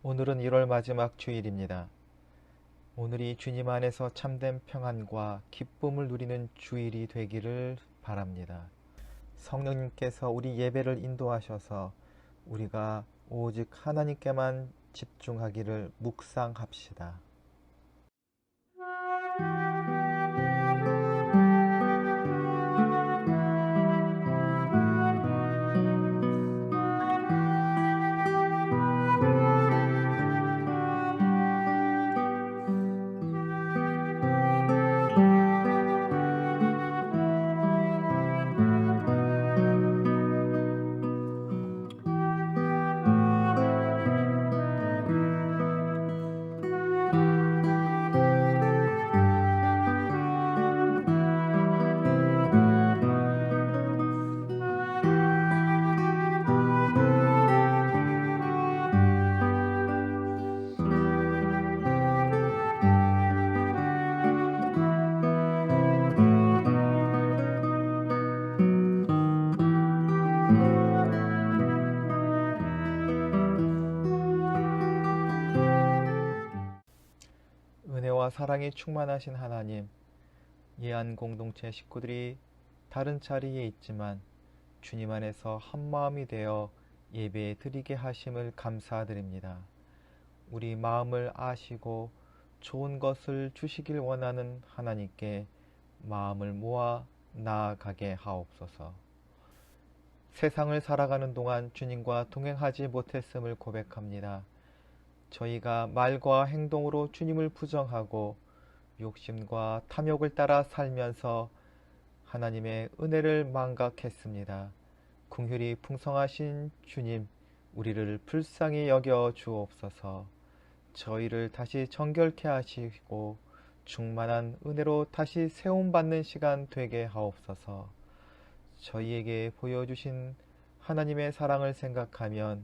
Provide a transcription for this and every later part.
오늘은 1월 마지막 주일입니다. 오늘이 주님 안에서 참된 평안과 기쁨을 누리는 주일이 되기를 바랍니다. 성령님께서 우리 예배를 인도하셔서 우리가 오직 하나님께만 집중하기를 묵상합시다. 은혜와 사랑이 충만하신 하나님, 예한 공동체 식구들이 다른 자리에 있지만 주님 안에서 한마음이 되어 예배 드리게 하심을 감사드립니다. 우리 마음을 아시고 좋은 것을 주시길 원하는 하나님께 마음을 모아 나아가게 하옵소서. 세상을 살아가는 동안 주님과 동행하지 못했음을 고백합니다. 저희가 말과 행동으로 주님을 부정하고 욕심과 탐욕을 따라 살면서 하나님의 은혜를 망각했습니다. 긍휼이 풍성하신 주님, 우리를 불쌍히 여겨 주옵소서. 저희를 다시 정결케 하시고 충만한 은혜로 다시 세움받는 시간 되게 하옵소서. 저희에게 보여주신 하나님의 사랑을 생각하면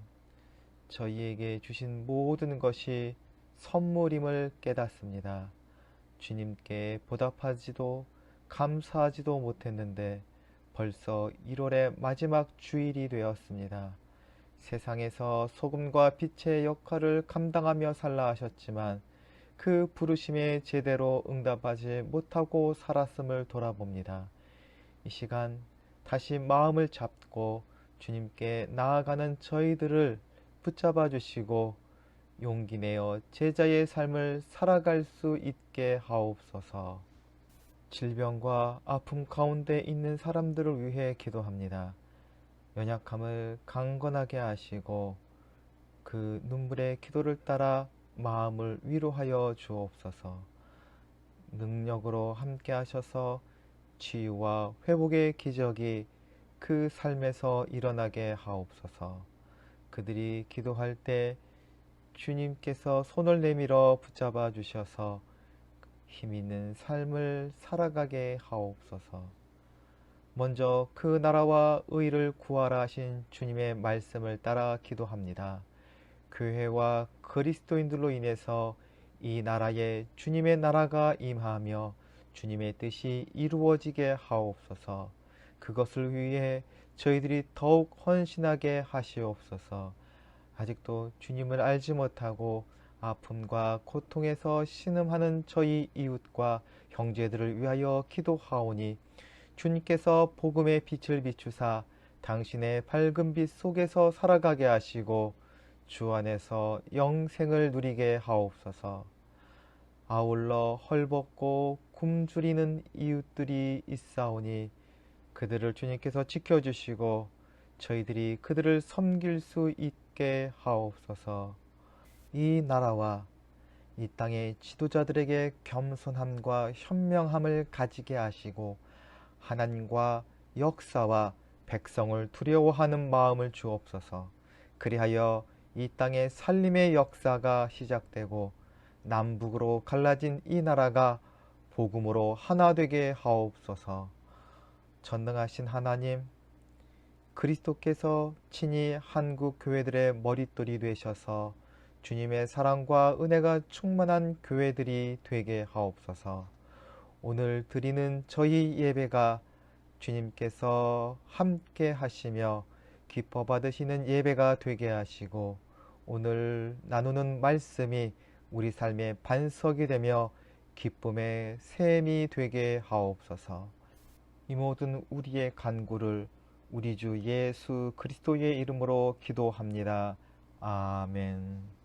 저희에게 주신 모든 것이 선물임을 깨닫습니다. 주님께 보답하지도 감사하지도 못했는데 벌써 1월의 마지막 주일이 되었습니다. 세상에서 소금과 빛의 역할을 감당하며 살라 하셨지만 그 부르심에 제대로 응답하지 못하고 살았음을 돌아봅니다. 이 시간 다시 마음을 잡고 주님께 나아가는 저희들을 붙잡아 주시고 용기 내어 제자의 삶을 살아갈 수 있게 하옵소서. 질병과 아픔 가운데 있는 사람들을 위해 기도합니다. 연약함을 강건하게 하시고 그 눈물의 기도를 따라 마음을 위로하여 주옵소서. 능력으로 함께 하셔서 치유와 회복의 기적이 그 삶에서 일어나게 하옵소서. 그들이 기도할 때 주님께서 손을 내밀어 붙잡아 주셔서 힘 있는 삶을 살아가게 하옵소서. 먼저 그 나라와 의를 구하라 하신 주님의 말씀을 따라 기도합니다. 교회와 그리스도인들로 인해서 이 나라에 주님의 나라가 임하며 주님의 뜻이 이루어지게 하옵소서. 그것을 위해 저희들이 더욱 헌신하게 하시옵소서. 아직도 주님을 알지 못하고 아픔과 고통에서 신음하는 저희 이웃과 형제들을 위하여 기도하오니 주님께서 복음의 빛을 비추사 당신의 밝은 빛 속에서 살아가게 하시고 주 안에서 영생을 누리게 하옵소서. 아울러 헐벗고 굶주리는 이웃들이 있사오니 그들을 주님께서 지켜주시고 저희들이 그들을 섬길 수 있게 하옵소서. 이 나라와 이 땅의 지도자들에게 겸손함과 현명함을 가지게 하시고 하나님과 역사와 백성을 두려워하는 마음을 주옵소서. 그리하여 이 땅의 살림의 역사가 시작되고 남북으로 갈라진 이 나라가 복음으로 하나 되게 하옵소서. 전능하신 하나님, 그리스도께서 친히 한국 교회들의 머릿돌이 되셔서 주님의 사랑과 은혜가 충만한 교회들이 되게 하옵소서. 오늘 드리는 저희 예배가 주님께서 함께 하시며 기뻐 받으시는 예배가 되게 하시고 오늘 나누는 말씀이 우리 삶의 반석이 되며 기쁨의 샘이 되게 하옵소서. 이 모든 우리의 간구를 우리 주 예수 그리스도의 이름으로 기도합니다. 아멘.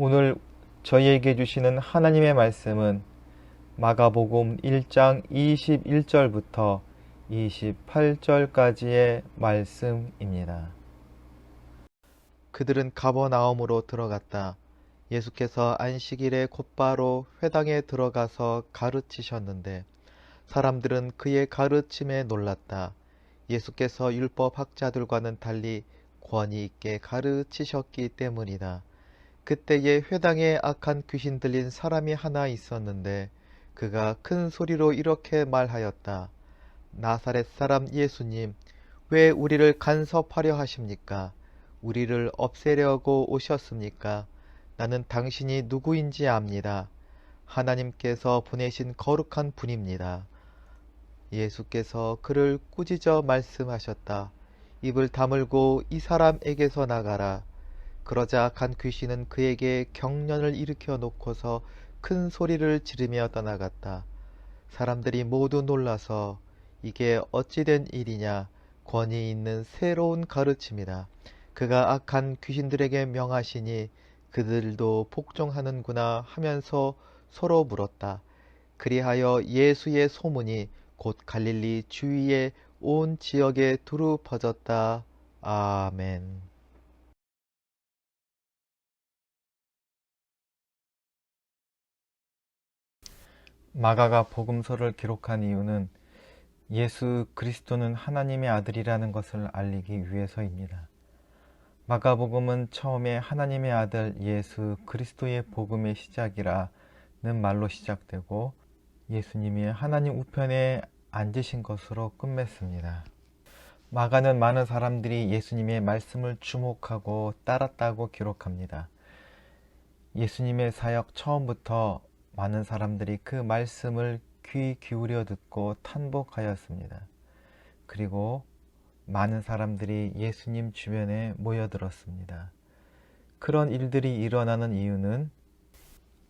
오늘 저희에게 주시는 하나님의 말씀은 마가복음 1장 21절부터 28절까지의 말씀입니다. 그들은 가버나움으로 들어갔다. 예수께서 안식일에 곧바로 회당에 들어가서 가르치셨는데 사람들은 그의 가르침에 놀랐다. 예수께서 율법학자들과는 달리 권위 있게 가르치셨기 때문이다. 그때에 회당에 악한 귀신 들린 사람이 하나 있었는데 그가 큰 소리로 이렇게 말하였다. 나사렛 사람 예수님, 왜 우리를 간섭하려 하십니까? 우리를 없애려고 오셨습니까? 나는 당신이 누구인지 압니다. 하나님께서 보내신 거룩한 분입니다. 예수께서 그를 꾸짖어 말씀하셨다. 입을 다물고 이 사람에게서 나가라. 그러자 간 귀신은 그에게 경련을 일으켜 놓고서 큰 소리를 지르며 떠나갔다. 사람들이 모두 놀라서 이게 어찌된 일이냐, 권위 있는 새로운 가르침이다. 그가 악한 귀신들에게 명하시니 그들도 복종하는구나 하면서 서로 물었다. 그리하여 예수의 소문이 곧 갈릴리 주위의 온 지역에 두루 퍼졌다. 아멘. 마가가 복음서를 기록한 이유는 예수 그리스도는 하나님의 아들이라는 것을 알리기 위해서입니다. 마가복음은 처음에 하나님의 아들 예수 그리스도의 복음의 시작이라는 말로 시작되고 예수님이 하나님 우편에 앉으신 것으로 끝맺습니다. 마가는 많은 사람들이 예수님의 말씀을 주목하고 따랐다고 기록합니다. 예수님의 사역 처음부터 많은 사람들이 그 말씀을 귀 기울여 듣고 탄복하였습니다. 그리고 많은 사람들이 예수님 주변에 모여들었습니다. 그런 일들이 일어나는 이유는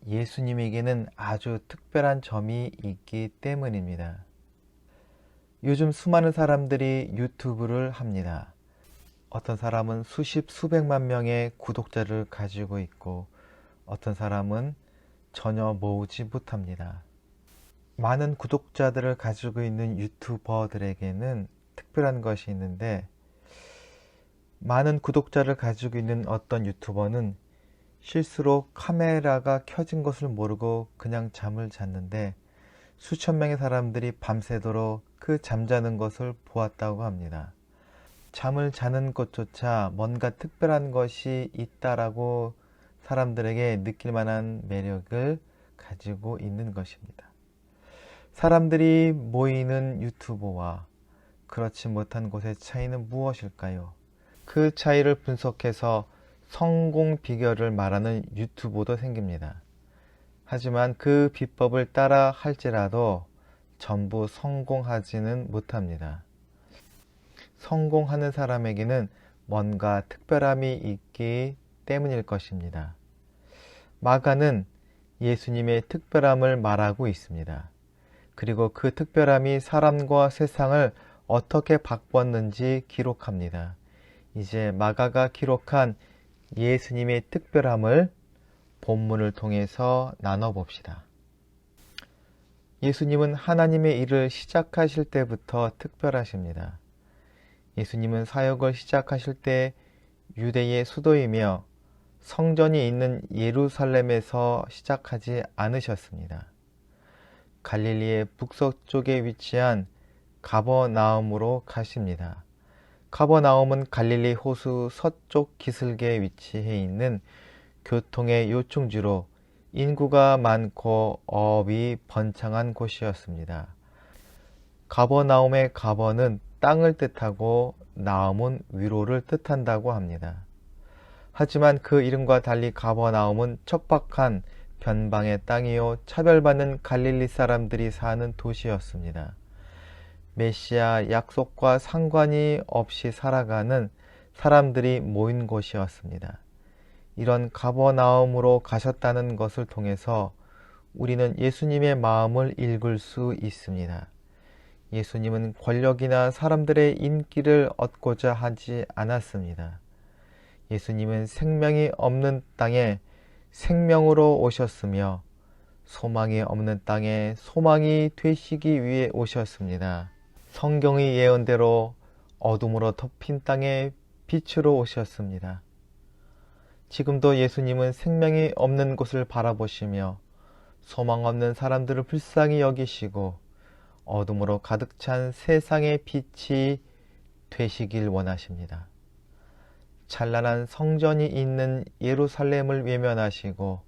예수님에게는 아주 특별한 점이 있기 때문입니다. 요즘 수많은 사람들이 유튜브를 합니다. 어떤 사람은 수십, 수백만 명의 구독자를 가지고 있고 어떤 사람은 전혀 모으지 못합니다. 많은 구독자들을 가지고 있는 유튜버들에게는 특별한 것이 있는데 많은 구독자를 가지고 있는 어떤 유튜버는 실수로 카메라가 켜진 것을 모르고 그냥 잠을 잤는데 수천 명의 사람들이 밤새도록 그 잠자는 것을 보았다고 합니다. 잠을 자는 것조차 뭔가 특별한 것이 있다라고 사람들에게 느낄 만한 매력을 가지고 있는 것입니다. 사람들이 모이는 유튜버와 그렇지 못한 곳의 차이는 무엇일까요? 그 차이를 분석해서 성공 비결을 말하는 유튜버도 생깁니다. 하지만 그 비법을 따라 할지라도 전부 성공하지는 못합니다. 성공하는 사람에게는 뭔가 특별함이 있기 때문일 것입니다. 마가는 예수님의 특별함을 말하고 있습니다. 그리고 그 특별함이 사람과 세상을 어떻게 바꿨는지 기록합니다. 이제 마가가 기록한 예수님의 특별함을 본문을 통해서 나눠봅시다. 예수님은 하나님의 일을 시작하실 때부터 특별하십니다. 예수님은 사역을 시작하실 때 유대의 수도이며 성전이 있는 예루살렘에서 시작하지 않으셨습니다. 갈릴리의 북서쪽에 위치한 가버나움으로 가십니다. 가버나움은 갈릴리 호수 서쪽 기슭에 위치해 있는 교통의 요충지로 인구가 많고 어업이 번창한 곳이었습니다. 가버나움의 가버는 땅을 뜻하고 나움은 위로를 뜻한다고 합니다. 하지만 그 이름과 달리 가버나움은 척박한 변방의 땅이요 차별받는 갈릴리 사람들이 사는 도시였습니다. 메시아 약속과 상관이 없이 살아가는 사람들이 모인 곳이었습니다. 이런 가버나움으로 가셨다는 것을 통해서 우리는 예수님의 마음을 읽을 수 있습니다. 예수님은 권력이나 사람들의 인기를 얻고자 하지 않았습니다. 예수님은 생명이 없는 땅에 생명으로 오셨으며 소망이 없는 땅에 소망이 되시기 위해 오셨습니다. 성경의 예언대로 어둠으로 덮인 땅에 빛으로 오셨습니다. 지금도 예수님은 생명이 없는 곳을 바라보시며 소망 없는 사람들을 불쌍히 여기시고 어둠으로 가득 찬 세상의 빛이 되시길 원하십니다. 찬란한 성전이 있는 예루살렘을 외면하시고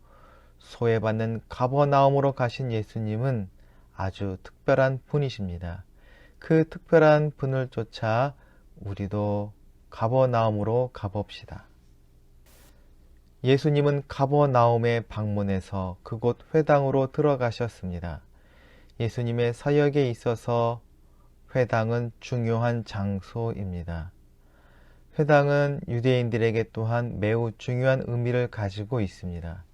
소외받는 가버나움으로 가신 예수님은 아주 특별한 분이십니다. 그 특별한 분을 쫓아 우리도 가버나움으로 가봅시다. 예수님은 가버나움에 방문해서 그곳 회당으로 들어가셨습니다. 예수님의 사역에 있어서 회당은 중요한 장소입니다. 회당은 유대인들에게 또한 매우 중요한 의미를 가지고 있습니다.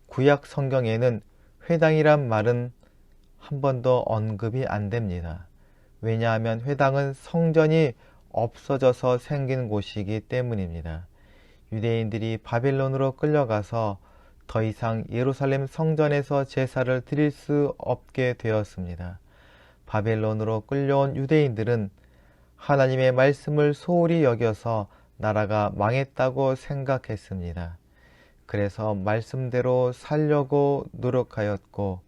구약 성경에는 회당이란 말은 한 번도 언급이 안 됩니다. 왜냐하면 회당은 성전이 없어져서 생긴 곳이기 때문입니다. 유대인들이 바벨론으로 끌려가서 더 이상 예루살렘 성전에서 제사를 드릴 수 없게 되었습니다. 바벨론으로 끌려온 유대인들은 하나님의 말씀을 소홀히 여겨서 나라가 망했다고 생각했습니다. 그래서 말씀대로 살려고 노력하였고,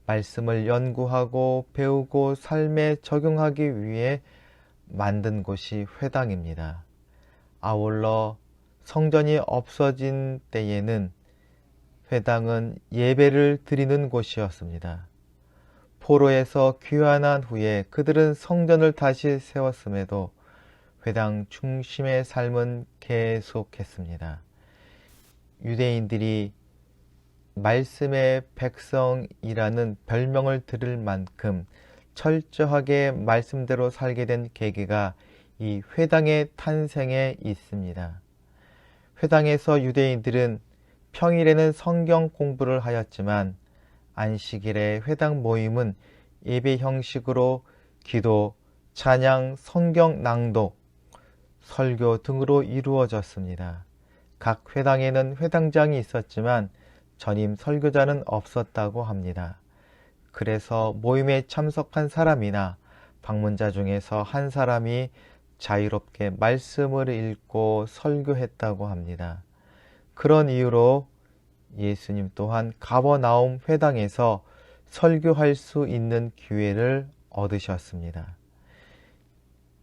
말씀을 연구하고 배우고 삶에 적용하기 위해 만든 곳이 회당입니다. 아울러 성전이 없어진 때에는 회당은 예배를 드리는 곳이었습니다. 포로에서 귀환한 후에 그들은 성전을 다시 세웠음에도 회당 중심의 삶은 계속했습니다. 유대인들이 말씀의 백성이라는 별명을 들을 만큼 철저하게 말씀대로 살게 된 계기가 이 회당의 탄생에 있습니다. 회당에서 유대인들은 평일에는 성경 공부를 하였지만 안식일의 회당 모임은 예배 형식으로 기도, 찬양, 성경 낭독, 설교 등으로 이루어졌습니다. 각 회당에는 회당장이 있었지만 전임 설교자는 없었다고 합니다. 그래서 모임에 참석한 사람이나 방문자 중에서 한 사람이 자유롭게 말씀을 읽고 설교했다고 합니다. 그런 이유로 예수님 또한 가버나움 회당에서 설교할 수 있는 기회를 얻으셨습니다.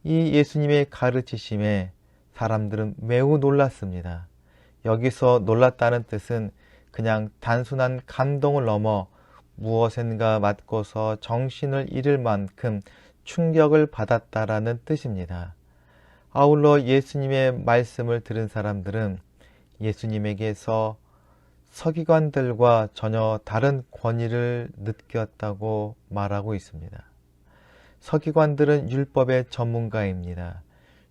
이 예수님의 가르치심에 사람들은 매우 놀랐습니다. 여기서 놀랐다는 뜻은 그냥 단순한 감동을 넘어 무엇인가 맞고서 정신을 잃을 만큼 충격을 받았다라는 뜻입니다. 아울러 예수님의 말씀을 들은 사람들은 예수님에게서 서기관들과 전혀 다른 권위를 느꼈다고 말하고 있습니다. 서기관들은 율법의 전문가입니다.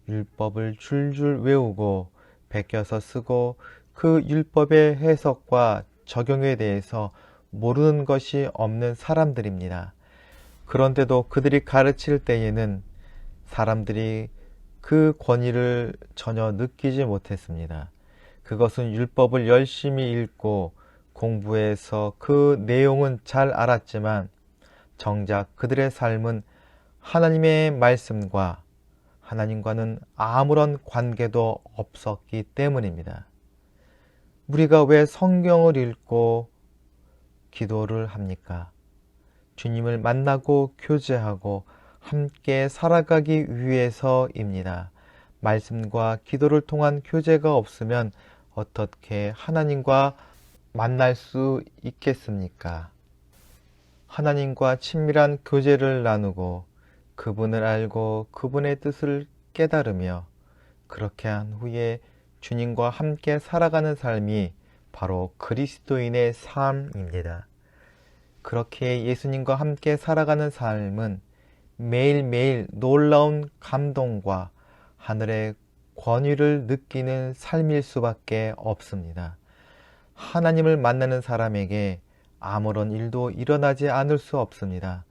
율법을 줄줄 외우고 베껴서 쓰고 그 율법의 해석과 적용에 대해서 모르는 것이 없는 사람들입니다. 그런데도 그들이 가르칠 때에는 사람들이 그 권위를 전혀 느끼지 못했습니다. 그것은 율법을 열심히 읽고 공부해서 그 내용은 잘 알았지만 정작 그들의 삶은 하나님의 말씀과 하나님과는 아무런 관계도 없었기 때문입니다. 우리가 왜 성경을 읽고 기도를 합니까? 주님을 만나고 교제하고 함께 살아가기 위해서입니다. 말씀과 기도를 통한 교제가 없으면 어떻게 하나님과 만날 수 있겠습니까? 하나님과 친밀한 교제를 나누고 그분을 알고 그분의 뜻을 깨달으며 그렇게 한 후에 주님과 함께 살아가는 삶이 바로 그리스도인의 삶입니다. 그렇게 예수님과 함께 살아가는 삶은 매일매일 놀라운 감동과 하늘의 권위를 느끼는 삶일 수밖에 없습니다. 하나님을 만나는 사람에게 아무런 일도 일어나지 않을 수 없습니다.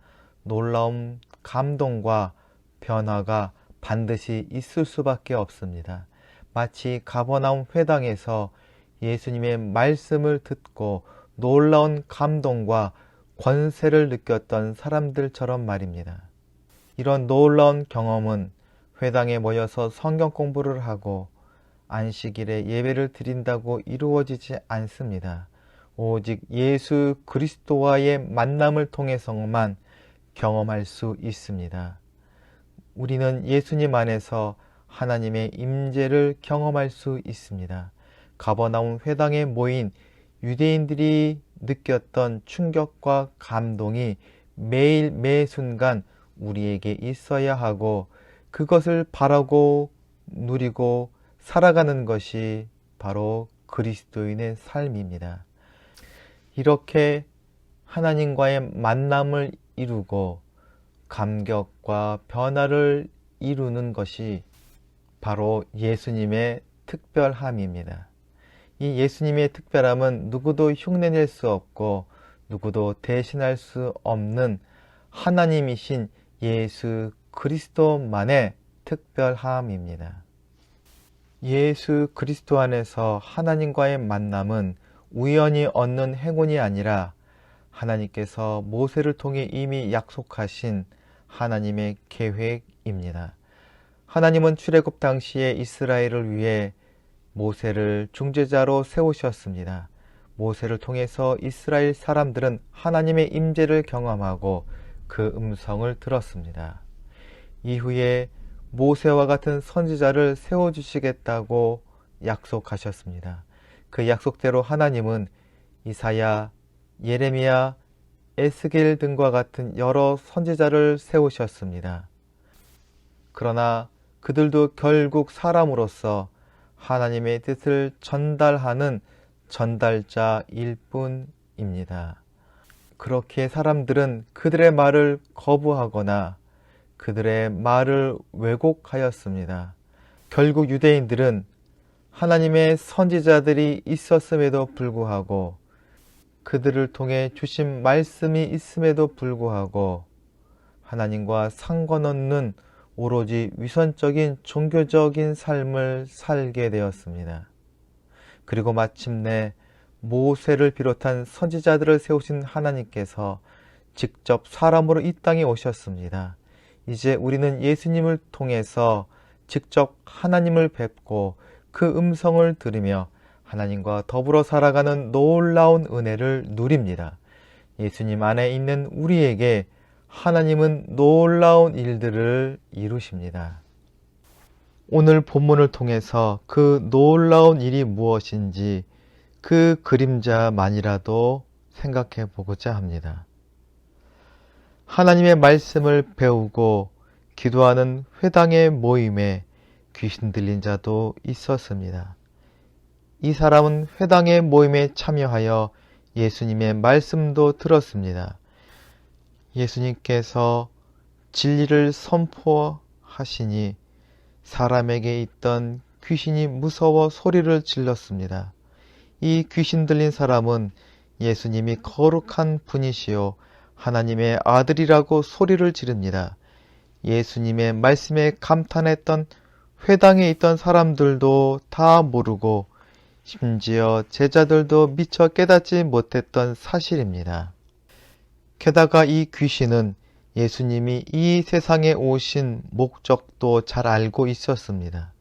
놀라운 감동과 변화가 반드시 있을 수밖에 없습니다. 마치 가버나움 회당에서 예수님의 말씀을 듣고 놀라운 감동과 권세를 느꼈던 사람들처럼 말입니다. 이런 놀라운 경험은 회당에 모여서 성경 공부를 하고 안식일에 예배를 드린다고 이루어지지 않습니다. 오직 예수 그리스도와의 만남을 통해서만 경험할 수 있습니다. 우리는 예수님 안에서 하나님의 임재를 경험할 수 있습니다. 가버나움 회당에 모인 유대인들이 느꼈던 충격과 감동이 매일 매 순간 우리에게 있어야 하고 그것을 바라고 누리고 살아가는 것이 바로 그리스도인의 삶입니다. 이렇게 하나님과의 만남을 이루고 감격과 변화를 이루는 것이 바로 예수님의 특별함입니다. 이 예수님의 특별함은 누구도 흉내낼 수 없고 누구도 대신할 수 없는 하나님이신 예수 그리스도만의 특별함입니다. 예수 그리스도 안에서 하나님과의 만남은 우연히 얻는 행운이 아니라 하나님께서 모세를 통해 이미 약속하신 하나님의 계획입니다. 하나님은 출애굽 당시에 이스라엘을 위해 모세를 중재자로 세우셨습니다. 모세를 통해서 이스라엘 사람들은 하나님의 임재를 경험하고 그 음성을 들었습니다. 이후에 모세와 같은 선지자를 세워주시겠다고 약속하셨습니다. 그 약속대로 하나님은 이사야, 예레미야, 에스겔 등과 같은 여러 선지자를 세우셨습니다. 그러나 그들도 결국 사람으로서 하나님의 뜻을 전달하는 전달자일 뿐입니다. 그렇게 사람들은 그들의 말을 거부하거나 그들의 말을 왜곡하였습니다. 결국 유대인들은 하나님의 선지자들이 있었음에도 불구하고 그들을 통해 주신 말씀이 있음에도 불구하고 하나님과 상관없는 오로지 위선적인 종교적인 삶을 살게 되었습니다. 그리고 마침내 모세를 비롯한 선지자들을 세우신 하나님께서 직접 사람으로 이 땅에 오셨습니다. 이제 우리는 예수님을 통해서 직접 하나님을 뵙고 그 음성을 들으며 하나님과 더불어 살아가는 놀라운 은혜를 누립니다. 예수님 안에 있는 우리에게 하나님은 놀라운 일들을 이루십니다. 오늘 본문을 통해서 그 놀라운 일이 무엇인지 그 그림자만이라도 생각해 보고자 합니다. 하나님의 말씀을 배우고 기도하는 회당의 모임에 귀신 들린 자도 있었습니다. 이 사람은 회당의 모임에 참여하여 예수님의 말씀도 들었습니다. 예수님께서 진리를 선포하시니 사람에게 있던 귀신이 무서워 소리를 질렀습니다. 이 귀신 들린 사람은 예수님이 거룩한 분이시요 하나님의 아들이라고 소리를 지릅니다. 예수님의 말씀에 감탄했던 회당에 있던 사람들도 다 모르고 심지어 제자들도 미처 깨닫지 못했던 사실입니다. 게다가 이 귀신은 예수님이 이 세상에 오신 목적도 잘 알고 있었습니다.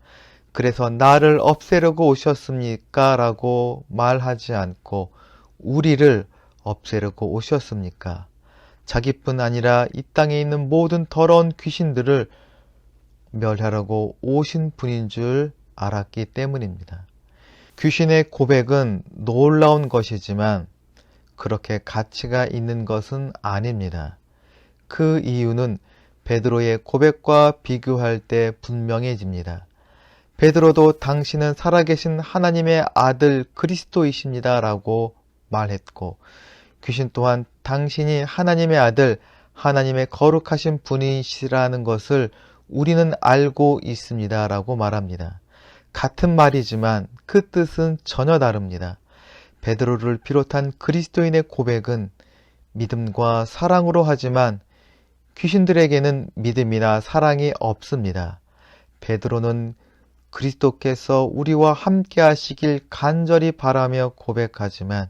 그래서 나를 없애려고 오셨습니까? 라고 말하지 않고 우리를 없애려고 오셨습니까? 자기뿐 아니라 이 땅에 있는 모든 더러운 귀신들을 멸하려고 오신 분인 줄 알았기 때문입니다. 귀신의 고백은 놀라운 것이지만 그렇게 가치가 있는 것은 아닙니다. 그 이유는 베드로의 고백과 비교할 때 분명해집니다. 베드로도 당신은 살아계신 하나님의 아들 그리스도이십니다 라고 말했고 귀신 또한 당신이 하나님의 아들, 하나님의 거룩하신 분이시라는 것을 우리는 알고 있습니다 라고 말합니다. 같은 말이지만 그 뜻은 전혀 다릅니다. 베드로를 비롯한 그리스도인의 고백은 믿음과 사랑으로 하지만 귀신들에게는 믿음이나 사랑이 없습니다. 베드로는 그리스도께서 우리와 함께 하시길 간절히 바라며 고백하지만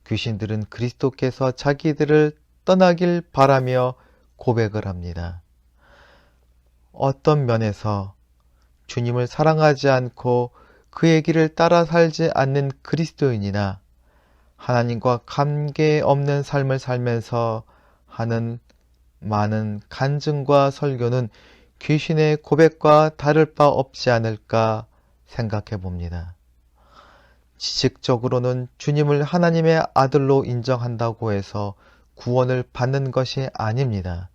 귀신들은 그리스도께서 자기들을 떠나길 바라며 고백을 합니다. 어떤 면에서 주님을 사랑하지 않고 그의 길을 따라 살지 않는 그리스도인이나 하나님과 관계 없는 삶을 살면서 하는 많은 간증과 설교는 귀신의 고백과 다를 바 없지 않을까 생각해 봅니다. 지식적으로는 주님을 하나님의 아들로 인정한다고 해서 구원을 받는 것이 아닙니다.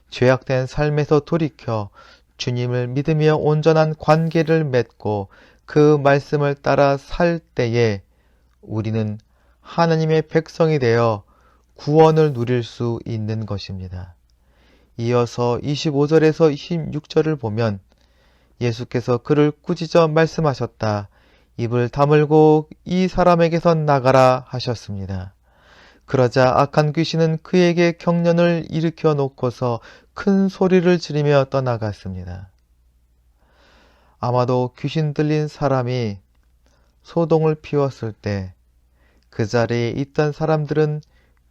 죄악된 삶에서 돌이켜 주님을 믿으며 온전한 관계를 맺고 그 말씀을 따라 살 때에 우리는 하나님의 백성이 되어 구원을 누릴 수 있는 것입니다. 이어서 25절에서 26절을 보면 예수께서 그를 꾸짖어 말씀하셨다. 입을 다물고 이 사람에게서 나가라 하셨습니다. 그러자 악한 귀신은 그에게 경련을 일으켜 놓고서 큰 소리를 지르며 떠나갔습니다. 아마도 귀신 들린 사람이 소동을 피웠을 때 그 자리에 있던 사람들은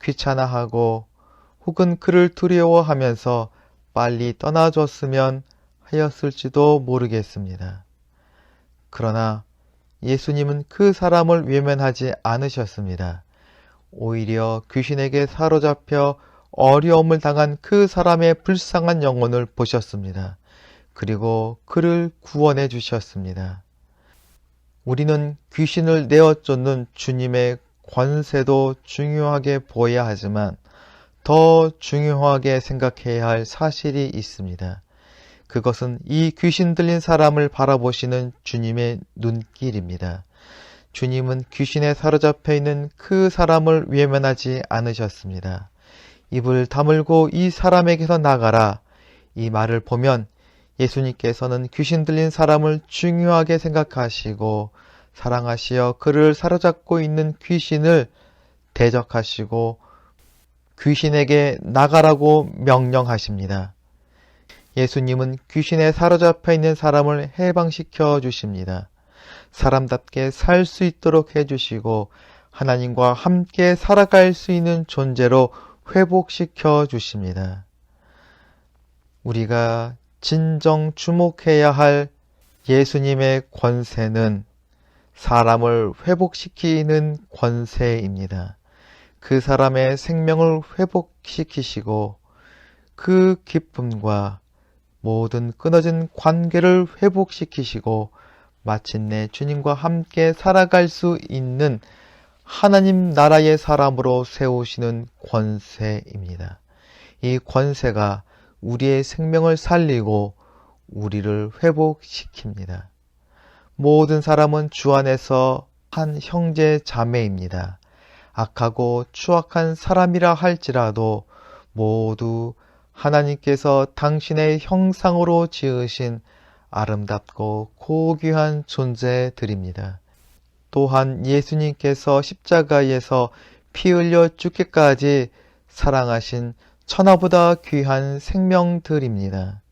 귀찮아하고 혹은 그를 두려워하면서 빨리 떠나줬으면 하였을지도 모르겠습니다. 그러나 예수님은 그 사람을 외면하지 않으셨습니다. 오히려 귀신에게 사로잡혀 어려움을 당한 그 사람의 불쌍한 영혼을 보셨습니다. 그리고 그를 구원해 주셨습니다. 우리는 귀신을 내어 쫓는 주님의 권세도 중요하게 보아야 하지만 더 중요하게 생각해야 할 사실이 있습니다. 그것은 이 귀신 들린 사람을 바라보시는 주님의 눈길입니다. 주님은 귀신에 사로잡혀 있는 그 사람을 외면하지 않으셨습니다. 입을 다물고 이 사람에게서 나가라. 이 말을 보면 예수님께서는 귀신 들린 사람을 중요하게 생각하시고 사랑하시어 그를 사로잡고 있는 귀신을 대적하시고 귀신에게 나가라고 명령하십니다. 예수님은 귀신에 사로잡혀 있는 사람을 해방시켜 주십니다. 사람답게 살 수 있도록 해주시고 하나님과 함께 살아갈 수 있는 존재로 회복시켜 주십니다. 우리가 진정 주목해야 할 예수님의 권세는 사람을 회복시키는 권세입니다. 그 사람의 생명을 회복시키시고 그 기쁨과 모든 끊어진 관계를 회복시키시고 마침내 주님과 함께 살아갈 수 있는 하나님 나라의 사람으로 세우시는 권세입니다. 이 권세가 우리의 생명을 살리고 우리를 회복시킵니다. 모든 사람은 주 안에서 한 형제 자매입니다. 악하고 추악한 사람이라 할지라도 모두 하나님께서 당신의 형상으로 지으신 아름답고 고귀한 존재들입니다. 또한 예수님께서 십자가에서 피 흘려 죽기까지 사랑하신 천하보다 귀한 생명들입니다.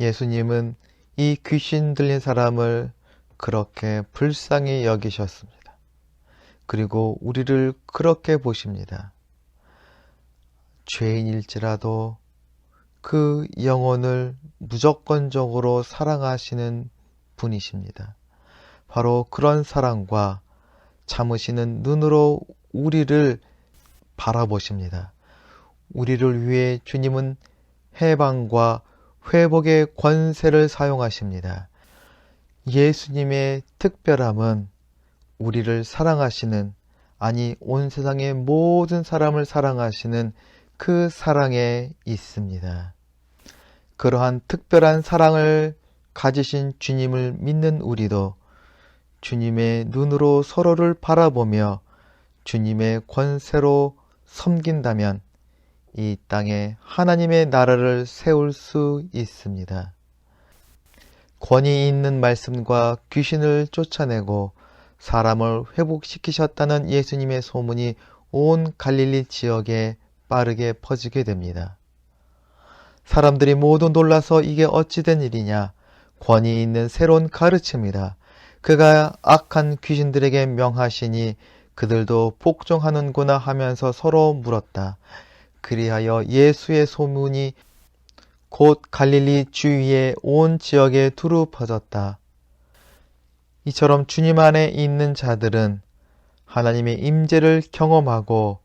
예수님은 이 귀신 들린 사람을 그렇게 불쌍히 여기셨습니다. 그리고 우리를 그렇게 보십니다. 죄인일지라도 그 영혼을 무조건적으로 사랑하시는 분이십니다. 바로 그런 사랑과 참으시는 눈으로 우리를 바라보십니다. 우리를 위해 주님은 해방과 회복의 권세를 사용하십니다. 예수님의 특별함은 우리를 사랑하시는, 아니 온 세상의 모든 사람을 사랑하시는 그 사랑에 있습니다. 그러한 특별한 사랑을 가지신 주님을 믿는 우리도 주님의 눈으로 서로를 바라보며 주님의 권세로 섬긴다면 이 땅에 하나님의 나라를 세울 수 있습니다. 권위 있는 말씀과 귀신을 쫓아내고 사람을 회복시키셨다는 예수님의 소문이 온 갈릴리 지역에 빠르게 퍼지게 됩니다. 사람들이 모두 놀라서 이게 어찌 된 일이냐? 권위 있는 새로운 가르침이다. 그가 악한 귀신들에게 명하시니 그들도 복종하는구나 하면서 서로 물었다. 그리하여 예수의 소문이 곧 갈릴리 주위의 온 지역에 두루 퍼졌다. 이처럼 주님 안에 있는 자들은 하나님의 임재를 경험하고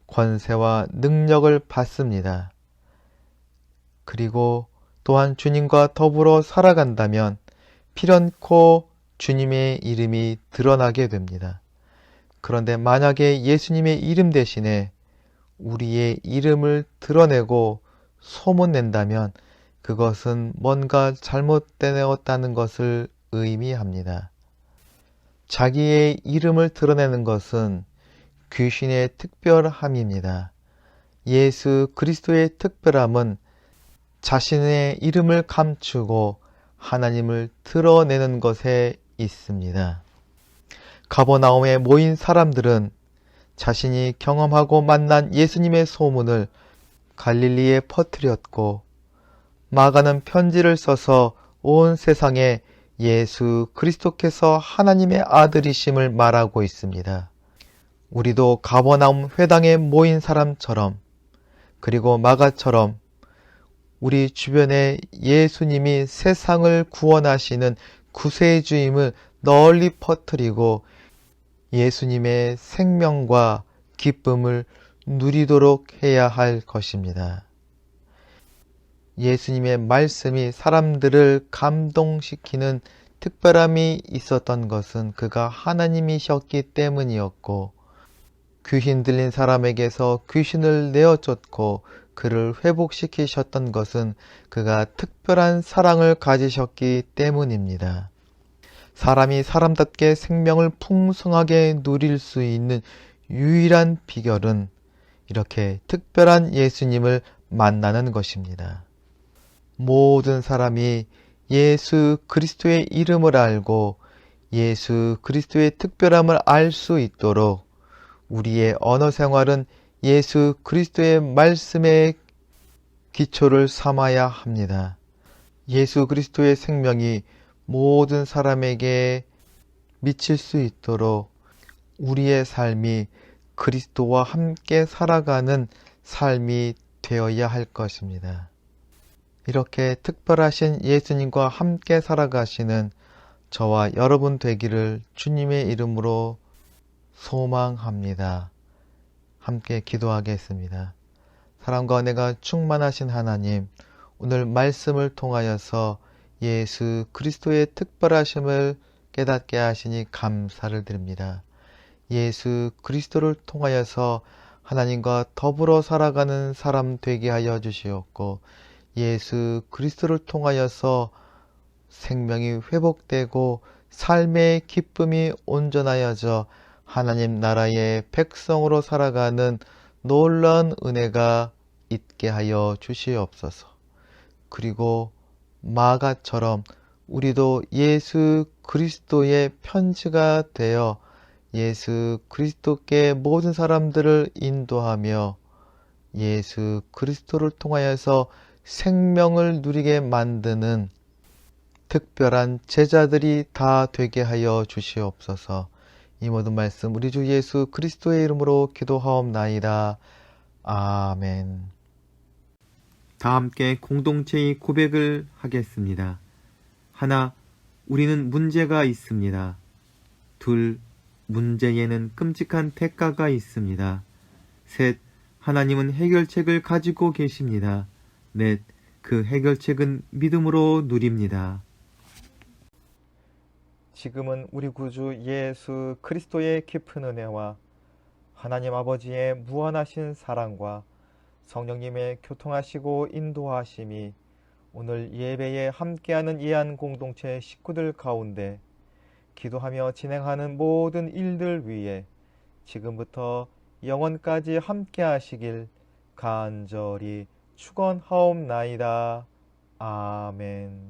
권세와 능력을 받습니다. 그리고 또한 주님과 더불어 살아간다면 필연코 주님의 이름이 드러나게 됩니다. 그런데 만약에 예수님의 이름 대신에 우리의 이름을 드러내고 소문낸다면 그것은 뭔가 잘못되었다는 것을 의미합니다. 자기의 이름을 드러내는 것은 귀신의 특별함입니다. 예수 그리스도의 특별함은 자신의 이름을 감추고 하나님을 드러내는 것에 있습니다. 가버나움에 모인 사람들은 자신이 경험하고 만난 예수님의 소문을 갈릴리에 퍼뜨렸고, 마가는 편지를 써서 온 세상에 예수 그리스도께서 하나님의 아들이심을 말하고 있습니다. 우리도 가버나움 회당에 모인 사람처럼, 그리고 마가처럼 우리 주변에 예수님이 세상을 구원하시는 구세주임을 널리 퍼뜨리고 예수님의 생명과 기쁨을 누리도록 해야 할 것입니다. 예수님의 말씀이 사람들을 감동시키는 특별함이 있었던 것은 그가 하나님이셨기 때문이었고, 귀신 들린 사람에게서 귀신을 내어쫓고 그를 회복시키셨던 것은 그가 특별한 사랑을 가지셨기 때문입니다. 사람이 사람답게 생명을 풍성하게 누릴 수 있는 유일한 비결은 이렇게 특별한 예수님을 만나는 것입니다. 모든 사람이 예수 그리스도의 이름을 알고 예수 그리스도의 특별함을 알 수 있도록 우리의 언어 생활은 예수 그리스도의 말씀에 기초를 삼아야 합니다. 예수 그리스도의 생명이 모든 사람에게 미칠 수 있도록 우리의 삶이 그리스도와 함께 살아가는 삶이 되어야 할 것입니다. 이렇게 특별하신 예수님과 함께 살아가시는 저와 여러분 되기를 주님의 이름으로 소망합니다. 함께 기도하겠습니다. 사랑과 은혜가 충만하신 하나님, 오늘 말씀을 통하여서 예수 그리스도의 특별하심을 깨닫게 하시니 감사를 드립니다. 예수 그리스도를 통하여서 하나님과 더불어 살아가는 사람 되게 하여 주시옵고, 예수 그리스도를 통하여서 생명이 회복되고 삶의 기쁨이 온전하여져 하나님 나라의 백성으로 살아가는 놀라운 은혜가 있게 하여 주시옵소서. 그리고 마가처럼 우리도 예수 그리스도의 편지가 되어 예수 그리스도께 모든 사람들을 인도하며 예수 그리스도를 통하여서 생명을 누리게 만드는 특별한 제자들이 다 되게 하여 주시옵소서. 이 모든 말씀 우리 주 예수 그리스도의 이름으로 기도하옵나이다. 아멘. 다 함께 공동체의 고백을 하겠습니다. 하나, 우리는 문제가 있습니다. 둘, 문제에는 끔찍한 대가가 있습니다. 셋, 하나님은 해결책을 가지고 계십니다. 넷, 그 해결책은 믿음으로 누립니다. 지금은 우리 구주 예수 그리스도의 깊은 은혜와 하나님 아버지의 무한하신 사랑과 성령님의 교통하시고 인도하심이 오늘 예배에 함께하는 이한 공동체 식구들 가운데 기도하며 진행하는 모든 일들 위에 지금부터 영원까지 함께하시길 간절히 축원하옵나이다. 아멘.